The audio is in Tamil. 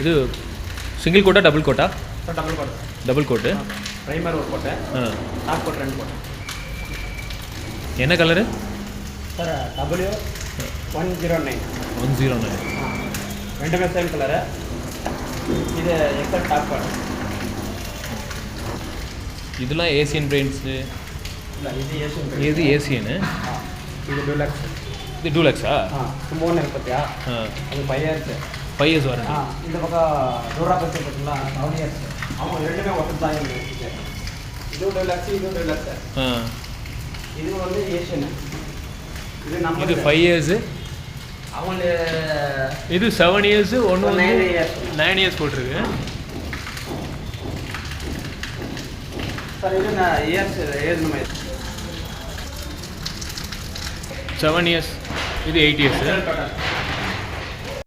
இது சிங்கிள் கோட்டா டபுள் கோட்டா? Sir double coat. Double coat. Primer ஒரு கோட்டு, டாப் கோட் 2 கோட். என்ன கலரு சார் W109. 109. ரெண்டுமே சேம் கலரு. இது எக்ஸல் டாப் கோட். இதெல்லாம் ஏசியன் பெயிண்ட்ஸு. இல்லை இது ஏசியன். இது ஏசியனு. இது டூலக்ஸ். இது டூலக்ஸா? சும்மா இருக்கு பார்த்தியா? அது 5 இயர்ஸ். 5 years warranty. இந்த பக்கம் டூரா பற்றி பார்த்தீங்களா 7 இயர்ஸ். ஆமாம் ரெண்டுமே ஒட்டு தான் இருக்குது. இது டூலக்ஸ், இது டூலக்ஸ். இது வந்து ஏசியனு. இது நம்ம இது 5 இயர்ஸு. அவங்க இது 7 இயர்ஸு. ஒன்று வந்து 9 இயர்ஸ் போட்டிருக்கு. சார் இது நான் இயர்ஸ் ஏழு 7 இயர்ஸ். இது 8 இயர்ஸு.